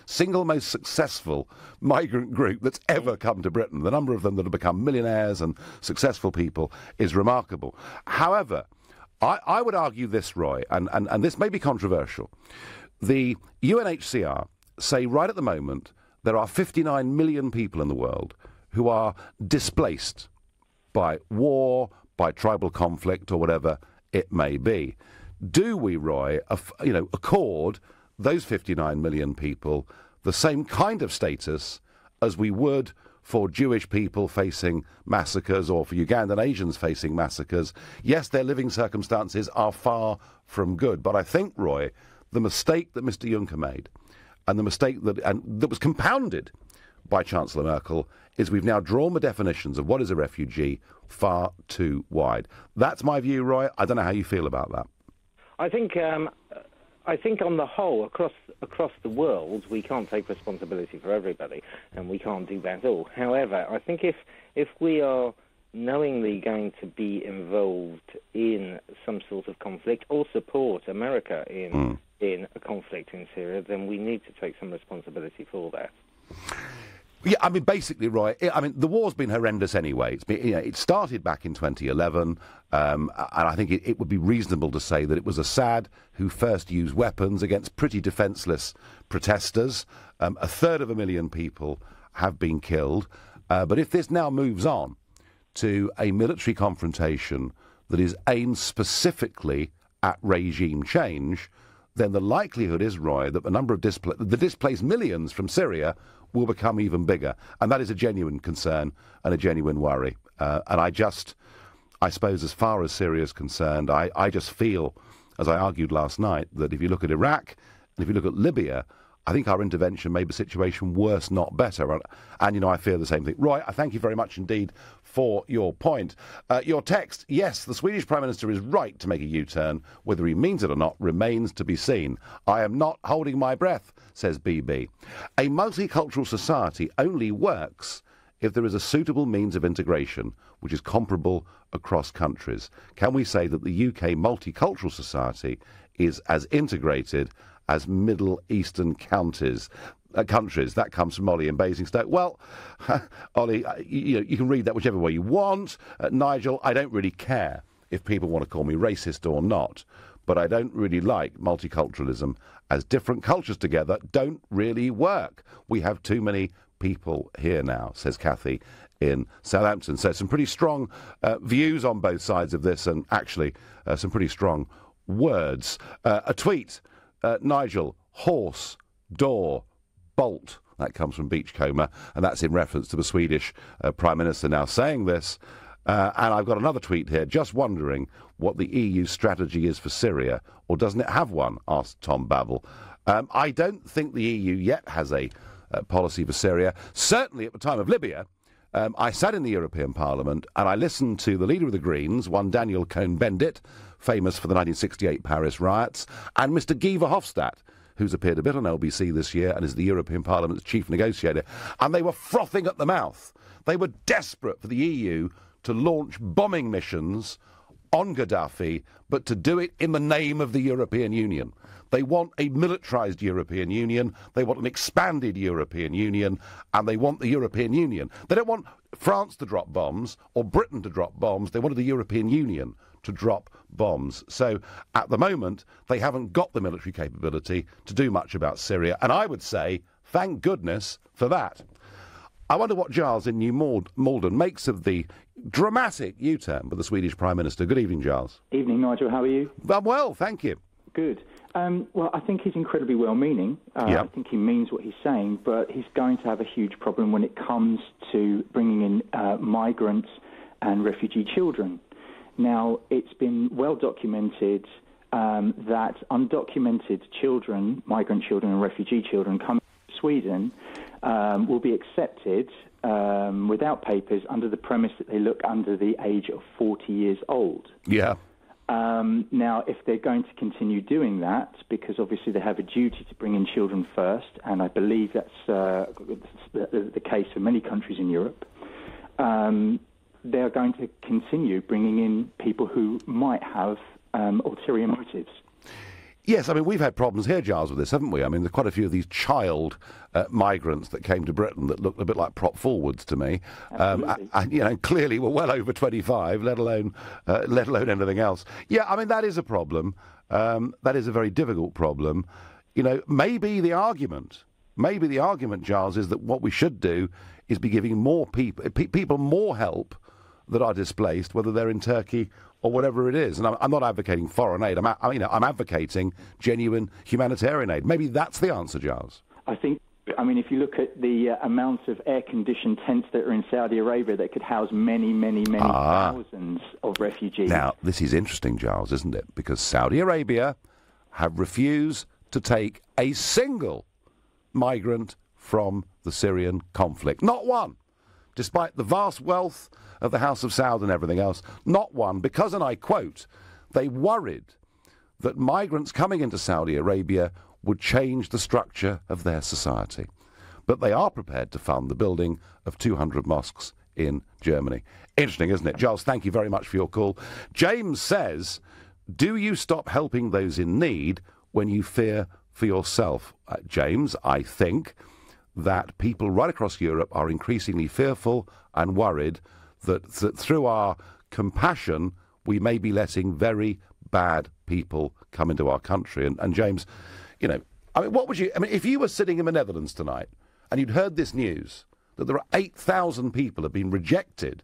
single most successful migrant group that's ever come to Britain. The number of them that have become millionaires and successful people is remarkable. However, I would argue this, Roy, and this may be controversial. The UNHCR say right at the moment there are 59 million people in the world who are displaced by war, by tribal conflict, or whatever it may be. Do we, Roy, accord those 59 million people the same kind of status as we would for Jewish people facing massacres or for Ugandan Asians facing massacres? Yes, their living circumstances are far from good, but I think, Roy, the mistake that Mr. Juncker made, and the mistake that was compounded by Chancellor Merkel, is we've now drawn the definitions of what is a refugee far too wide. That's my view, Roy. I don't know how you feel about that. I think on the whole, across the world, we can't take responsibility for everybody, and we can't do that all. However, I think if we are knowingly going to be involved in some sort of conflict or support America in a conflict in Syria, then we need to take some responsibility for that. Yeah, I mean, basically, Roy, the war's been horrendous anyway. It started back in 2011, and I think it would be reasonable to say that it was Assad who first used weapons against pretty defenceless protesters. 1/3 people have been killed. But if this now moves on to a military confrontation that is aimed specifically at regime change, then the likelihood is, Roy, that the number of the displaced millions from Syria will become even bigger. And that is a genuine concern and a genuine worry. And I suppose as far as Syria is concerned, I just feel, as I argued last night, that if you look at Iraq and if you look at Libya, I think our intervention made the situation worse, not better. And, I fear the same thing. Roy, I thank you very much indeed for your point. Your text, yes, the Swedish Prime Minister is right to make a U-turn. Whether he means it or not remains to be seen. I am not holding my breath, says BB. A multicultural society only works if there is a suitable means of integration which is comparable across countries. Can we say that the UK multicultural society is as integrated as Middle Eastern countries? That comes from Ollie in Basingstoke. Well, Ollie, you can read that whichever way you want. Nigel, I don't really care if people want to call me racist or not, but I don't really like multiculturalism, as different cultures together don't really work. We have too many people here now, says Kathy in Southampton. So some pretty strong views on both sides of this, and actually some pretty strong words. A tweet, Nigel, horse, door, bolt. That comes from Beachcomber, and that's in reference to the Swedish Prime Minister now saying this. And I've got another tweet here, just wondering what the EU strategy is for Syria, or doesn't it have one, asked Tom Babel. I don't think the EU yet has a policy for Syria. Certainly at the time of Libya, I sat in the European Parliament and I listened to the leader of the Greens, one Daniel Cohn-Bendit, famous for the 1968 Paris riots, and Mr. Guy Verhofstadt, who's appeared a bit on LBC this year and is the European Parliament's chief negotiator, and they were frothing at the mouth. They were desperate for the EU to launch bombing missions on Gaddafi, but to do it in the name of the European Union. They want a militarised European Union, they want an expanded European Union, and they want the European Union. They don't want France to drop bombs or Britain to drop bombs, they wanted the European Union to drop bombs. So, at the moment, they haven't got the military capability to do much about Syria, and I would say, thank goodness for that. I wonder what Giles in New Malden makes of the dramatic U-turn by the Swedish Prime Minister. Good evening, Giles. Evening, Nigel. How are you? I'm well, thank you. Good. Well, I think he's incredibly well-meaning. I think he means what he's saying, but he's going to have a huge problem when it comes to bringing in migrants and refugee children. Now, it's been well documented that undocumented children, migrant children and refugee children coming to Sweden will be accepted without papers under the premise that they look under the age of 40 years old. Yeah. Now, if they're going to continue doing that, because obviously they have a duty to bring in children first, and I believe that's the case for many countries in Europe, they're going to continue bringing in people who might have ulterior motives. Yes, I mean, we've had problems here, Giles, with this, haven't we? I mean, there's quite a few of these child migrants that came to Britain that looked a bit like prop forwards to me. Clearly were well over 25, let alone anything else. Yeah, I mean, that is a problem. That is a very difficult problem. You know, maybe the argument, Giles, is that what we should do is be giving more people more help that are displaced, whether they're in Turkey or whatever it is. And I'm not advocating foreign aid. I'm advocating genuine humanitarian aid. Maybe that's the answer, Giles. I think, if you look at the amount of air-conditioned tents that are in Saudi Arabia that could house many, many, many thousands of refugees. Now, this is interesting, Giles, isn't it? Because Saudi Arabia have refused to take a single migrant from the Syrian conflict. Not one. Despite the vast wealth of the House of Saud and everything else, not one, because, and I quote, they worried that migrants coming into Saudi Arabia would change the structure of their society. But they are prepared to fund the building of 200 mosques in Germany. Interesting, isn't it? Giles, thank you very much for your call. James says, do you stop helping those in need when you fear for yourself? James, I think that people right across Europe are increasingly fearful and worried that through our compassion we may be letting very bad people come into our country. And James, if you were sitting in the Netherlands tonight and you'd heard this news, that there are 8,000 people have been rejected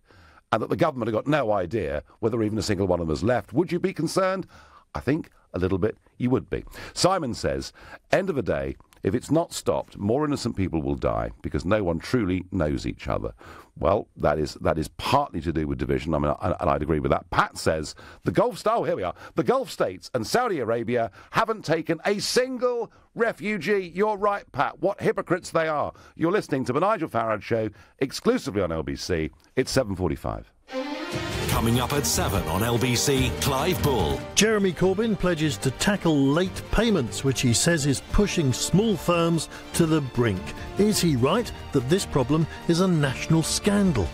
and that the government have got no idea whether even a single one of them has left, would you be concerned? I think a little bit you would be. Simon says, end of the day, if it's not stopped, more innocent people will die because no one truly knows each other. Well, that is partly to do with division, and I'd agree with that. Pat says, the Gulf States and Saudi Arabia haven't taken a single refugee. You're right, Pat. What hypocrites they are. You're listening to the Nigel Farage Show, exclusively on LBC. It's 7:45. Coming up at 7 on LBC, Clive Bull. Jeremy Corbyn pledges to tackle late payments, which he says is pushing small firms to the brink. Is he right that this problem is a national scandal?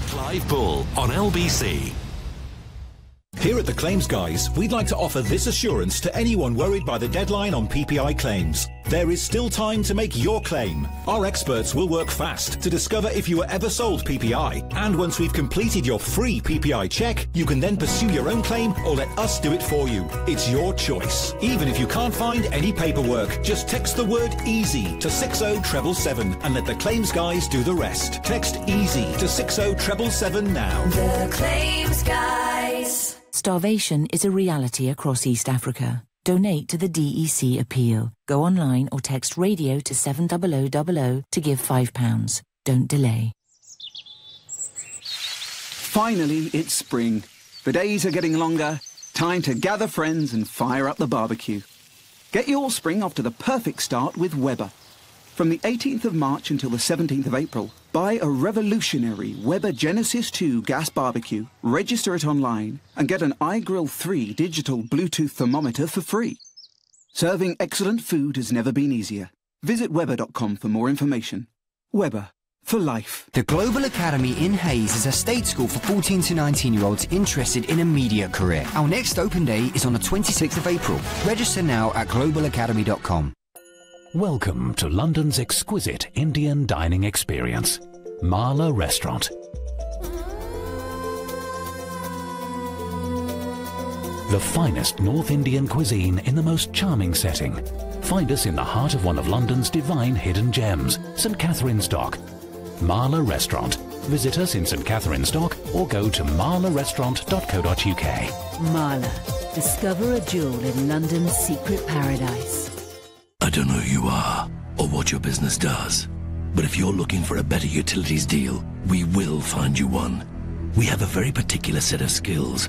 Clive Bull on LBC. Here at the Claims Guys, we'd like to offer this assurance to anyone worried by the deadline on PPI claims. There is still time to make your claim. Our experts will work fast to discover if you were ever sold PPI. And once we've completed your free PPI check, you can then pursue your own claim or let us do it for you. It's your choice. Even if you can't find any paperwork, just text the word EASY to 60777 and let the Claims Guys do the rest. Text EASY to 60777 now. The Claims Guys. Starvation is a reality across East Africa. Donate to the DEC appeal. Go online or text radio to 70000 to give £5. Don't delay. Finally, it's spring. The days are getting longer. Time to gather friends and fire up the barbecue. Get your spring off to the perfect start with Weber. From the 18th of March until the 17th of April, buy a revolutionary Weber Genesis 2 gas barbecue, register it online, and get an iGrill 3 digital Bluetooth thermometer for free. Serving excellent food has never been easier. Visit Weber.com for more information. Weber, for life. The Global Academy in Hayes is a state school for 14 to 19-year-olds interested in a media career. Our next open day is on the 26th of April. Register now at globalacademy.com. Welcome to London's exquisite Indian dining experience, Marla Restaurant. The finest North Indian cuisine in the most charming setting. Find us in the heart of one of London's divine hidden gems, St Catherine's Dock. Marla Restaurant. Visit us in St Catherine's Dock or go to marlarestaurant.co.uk. Marla. Discover a jewel in London's secret paradise. I don't know who you are or what your business does, but if you're looking for a better utilities deal, we will find you one. We have a very particular set of skills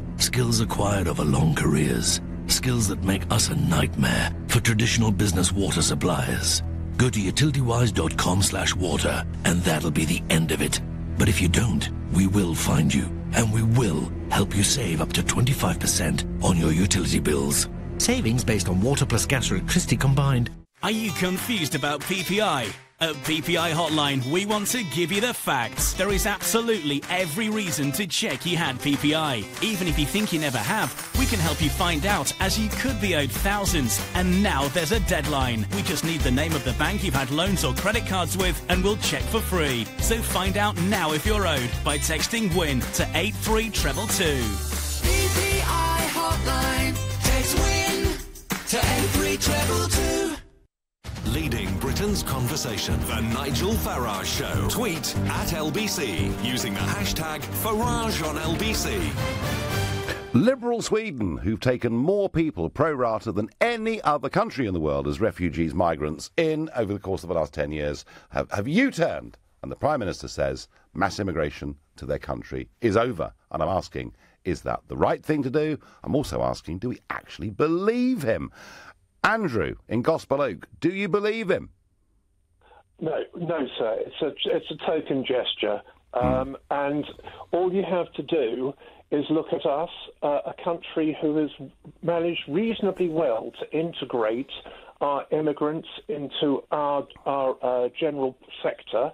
acquired over long careers, skills that make us a nightmare for traditional business water suppliers. Go to utilitywise.com/water and that'll be the end of it. But if you don't, we will find you and we will help you save up to 25% on your utility bills. Savings based on water plus gas or electricity combined. Are you confused about PPI? At PPI Hotline, we want to give you the facts. There is absolutely every reason to check you had PPI. Even if you think you never have, we can help you find out, as you could be owed thousands. And now there's a deadline. We just need the name of the bank you've had loans or credit cards with, and we'll check for free. So find out now if you're owed by texting WIN to 83222. PPI Hotline. Text WIN to 83222. Leading Britain's conversation. The Nigel Farage Show. Tweet at LBC using the hashtag #FarageOnLBC. Liberal Sweden, who've taken more people pro rata than any other country in the world as refugees, migrants, in over the course of the last 10 years, have U-turned. And the Prime Minister says mass immigration to their country is over. And I'm asking, is that the right thing to do? I'm also asking, do we actually believe him? Andrew, in Gospel Oak, do you believe him? No, sir. It's a token gesture. And all you have to do is look at us, a country who has managed reasonably well to integrate our immigrants into our general sector,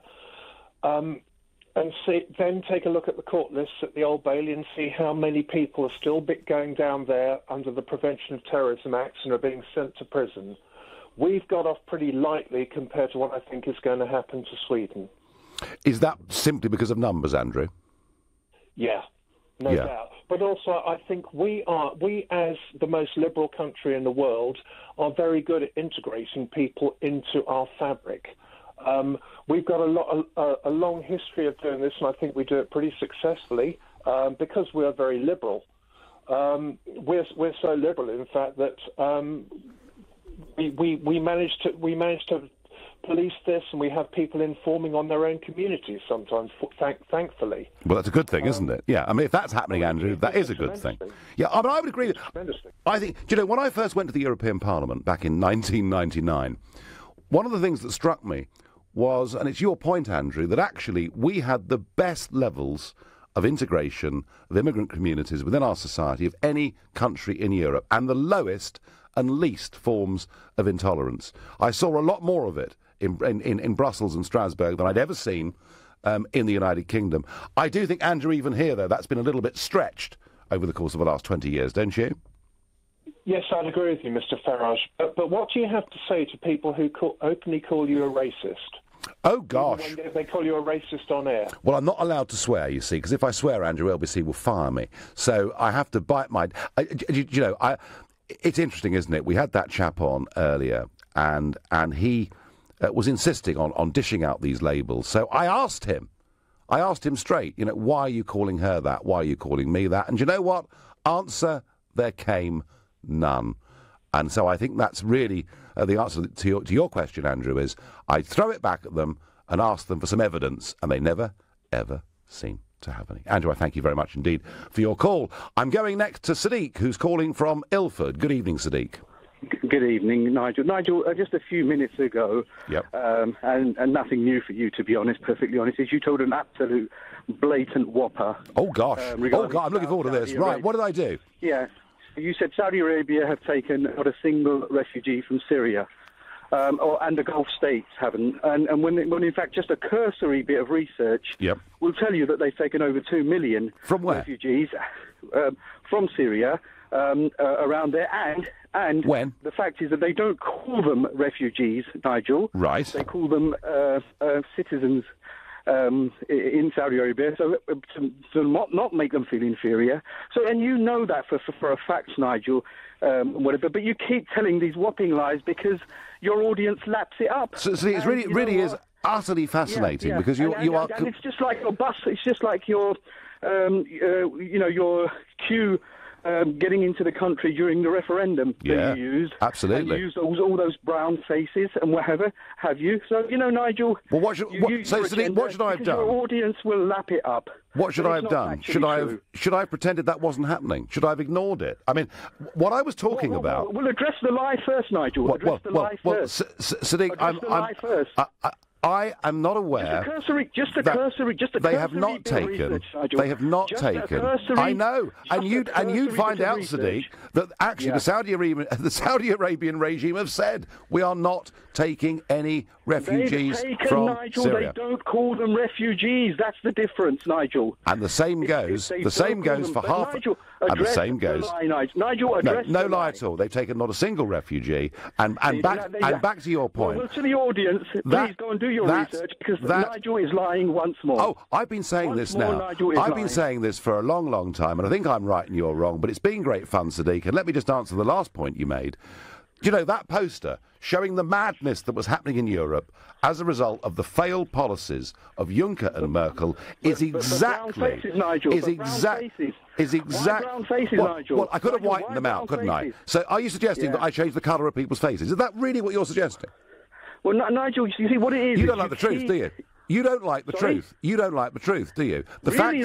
and then take a look at the court lists at the Old Bailey and see how many people are still going down there under the Prevention of Terrorism Acts and are being sent to prison. We've got off pretty lightly compared to what I think is going to happen to Sweden. Is that simply because of numbers, Andrew? Yeah, no doubt. But also, I think we as the most liberal country in the world are very good at integrating people into our fabric. We've got a long history of doing this, and I think we do it pretty successfully because we are very liberal. We're so liberal, in fact, that we managed to police this, and we have people informing on their own communities sometimes, thankfully. Well, that's a good thing, isn't it? Yeah, I mean, if that's happening, Andrew, that is a good thing. Yeah, I mean, I would agree. I think, do you know, when I first went to the European Parliament back in 1999, one of the things that struck me was, and it's your point, Andrew, that actually we had the best levels of integration of immigrant communities within our society of any country in Europe, and the lowest and least forms of intolerance. I saw a lot more of it in Brussels and Strasbourg than I'd ever seen in the United Kingdom. I do think, Andrew, even here, though, that's been a little bit stretched over the course of the last 20 years, don't you? Yes, I'd agree with you, Mr. Farage. But what do you have to say to people who openly call you a racist? Oh, gosh. Even when they call you a racist on air. Well, I'm not allowed to swear, you see, because if I swear, Andrew, LBC will fire me. So I have to bite my... it's interesting, isn't it? We had that chap on earlier, and he was insisting on dishing out these labels. So I asked him straight, why are you calling her that? Why are you calling me that? And you know what? Answer, there came none. And so I think that's really the answer to your question, Andrew, is I throw it back at them and ask them for some evidence, and they never, ever seem to have any. Andrew, I thank you very much indeed for your call. I'm going next to Sadiq, who's calling from Ilford. Good evening, Sadiq. Good evening, Nigel. Nigel, just a few minutes ago, and nothing new for you, to be honest, perfectly honest, is you told an absolute blatant whopper. Oh, gosh. I'm looking forward to this. Right, what did I do? Yeah. You said Saudi Arabia have taken not a single refugee from Syria. And the Gulf states haven't. And when in fact just a cursory bit of research will tell you that they've taken over 2 million from where? Refugees from Syria around there. And when? The fact is that they don't call them refugees, Nigel. Right. They call them citizens in Saudi Arabia, so to not make them feel inferior. So, and you know that for a fact, Nigel, whatever. But you keep telling these whopping lies because your audience laps it up. So it's really is utterly fascinating because you are. And it's just like your bus. It's just like your, your queue. Getting into the country during the referendum that you used. Absolutely. And you used all those brown faces and whatever, have you? So, Nigel... Well, what should I have done? Your audience will lap it up. What should I have done? Should I have pretended that wasn't happening? Should I have ignored it? I mean, what I was talking about... Well, address the lie first, Nigel. Address the lie first. Sadiq, lie first. I am not aware. Just a cursory. They have not taken. They have not taken. I know, and you'd find out, Sadiq, that actually the Saudi Arabian regime have said we are not taking any refugees from Nigel, Syria. They don't call them refugees. That's the difference, Nigel. And the same goes. The same goes for half. And the same goes. Nigel, address no lie at all. They've taken not a single refugee. And back to your point. Well, to the audience, please go and do your research because Nigel is lying once more. Oh, I've been saying this now. I've been saying this for a long, long time, and I think I'm right and you're wrong. But it's been great fun, Sadiq. And let me just answer the last point you made. You know, that poster showing the madness that was happening in Europe as a result of the failed policies of Juncker and Merkel is exactly... Well, I could have whitened them out, couldn't I? So are you suggesting that I change the colour of people's faces? Is that really what you're suggesting? Well, Nigel, you see what it is... You don't like the truth, do you? You don't like the truth. You don't like the truth, do you? The fact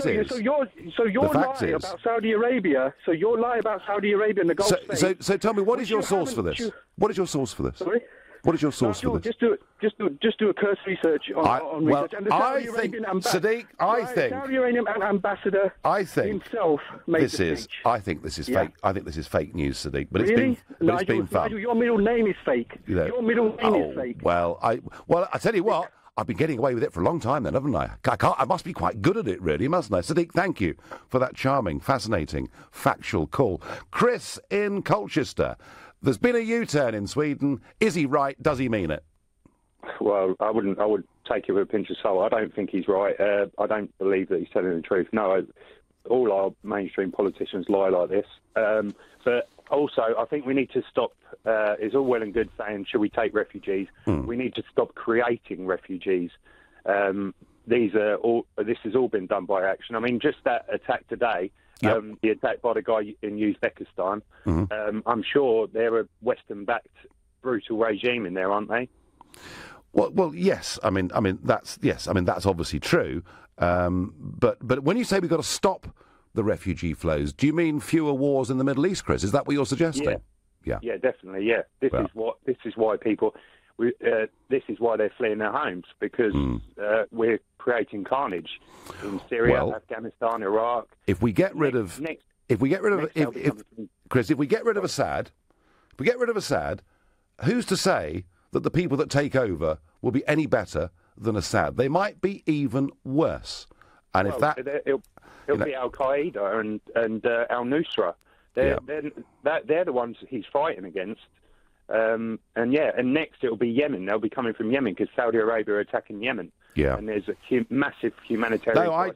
is... So your lie about Saudi Arabia... So your lie about Saudi Arabia and the Gulf states... So tell me, what is your source for this? What is your source for this? Sorry? What is your source for this? Just do a cursory research on research. And the Saudi Arabian Sadiq, Saudi Arabian ambassador himself made the speech. I think this is fake. I think this is fake news, Sadiq. But really? it's been fun. Nigel, your middle name is fake. Your middle name is fake. Well, I tell you what. I've been getting away with it for a long time then, haven't I? I must be quite good at it, really, mustn't I? Sadiq, thank you for that charming, fascinating, factual call. Chris in Colchester. There's been a U-turn in Sweden. Is he right? Does he mean it? Well, I would take it with a pinch of salt. I don't think he's right. I don't believe that he's telling the truth. No, all our mainstream politicians lie like this. But also, I think we need to stop. It's all well and good saying, should we take refugees? We need to stop creating refugees. This has all been done by action. I mean, just that attack today, the attack by the guy in Uzbekistan, I'm sure they're a Western-backed brutal regime in there, aren't they? Well, yes. I mean that's obviously true. But when you say we've got to stop the refugee flows, do you mean fewer wars in the Middle East, Chris? Is that what you're suggesting? Yeah, definitely. Yeah, this is why people. This is why they're fleeing their homes because we're creating carnage in Syria, Afghanistan, Iraq. If we get rid of Assad, who's to say that the people that take over will be any better than Assad? They might be even worse. And it'll be Al Qaeda and Al Nusra. They're the ones he's fighting against. And next it'll be Yemen. They'll be coming from Yemen because Saudi Arabia are attacking Yemen. Yeah, and there's a massive humanitarian. No,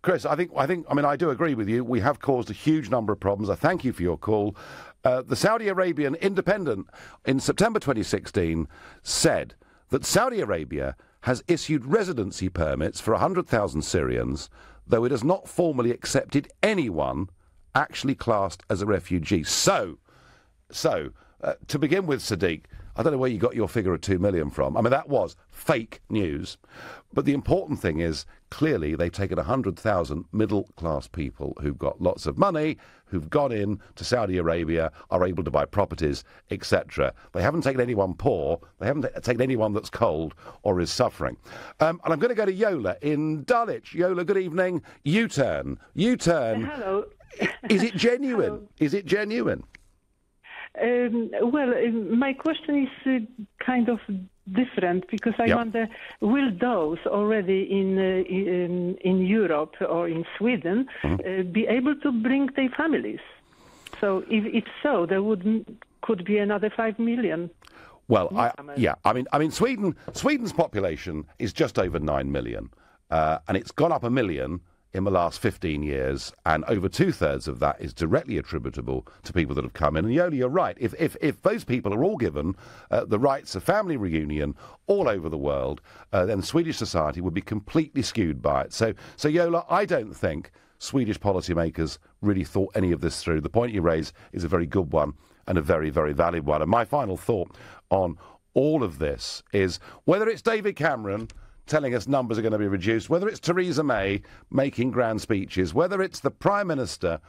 Chris, I do agree with you. We have caused a huge number of problems. I thank you for your call. The Saudi Arabian Independent in September 2016 said that Saudi Arabia has issued residency permits for 100,000 Syrians, though it has not formally accepted anyone actually classed as a refugee. So, to begin with, Sadiq, I don't know where you got your figure of 2 million from. I mean, that was fake news. But the important thing is, clearly, they've taken 100,000 middle-class people who've got lots of money, who've gone in to Saudi Arabia, are able to buy properties, etc. They haven't taken anyone poor. They haven't taken anyone that's cold or is suffering. And I'm going to go to Yola in Dulwich. Yola, good evening. U-turn. U-turn. Hello. Is it genuine? Hello. Is it genuine? My question is kind of different, because I wonder, will those already in Europe or in Sweden be able to bring their families? So if so, there could be another 5 million. Well, I mean, Sweden's population is just over 9 million, and it's gone up 1 million in the last 15 years, and over 2/3 of that is directly attributable to people that have come in. And Yola, you're right. If those people are all given the rights of family reunion all over the world, then Swedish society would be completely skewed by it. So Yola, I don't think Swedish policymakers really thought any of this through. The point you raise is a very good one and a very, very valid one. And my final thought on all of this is, whether it's David Cameron telling us numbers are going to be reduced, whether it's Theresa May making grand speeches, whether it's the Prime Minister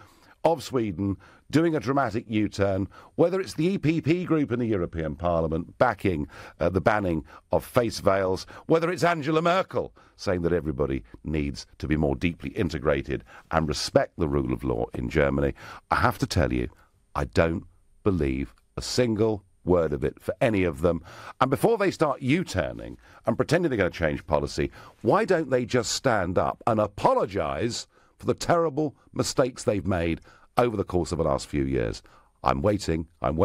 of Sweden doing a dramatic U-turn, whether it's the EPP group in the European Parliament backing the banning of face veils, whether it's Angela Merkel saying that everybody needs to be more deeply integrated and respect the rule of law in Germany, I have to tell you, I don't believe a single word of it for any of them. And before they start U-turning and pretending they're going to change policy, why don't they just stand up and apologise for the terrible mistakes they've made over the course of the last few years? I'm waiting. I'm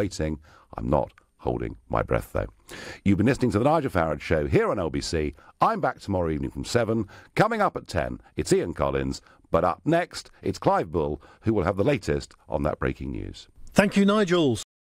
not holding my breath, though. You've been listening to The Nigel Farage Show here on LBC. I'm back tomorrow evening from 7. Coming up at 10, it's Ian Collins. But up next, it's Clive Bull, who will have the latest on that breaking news. Thank you, Nigel.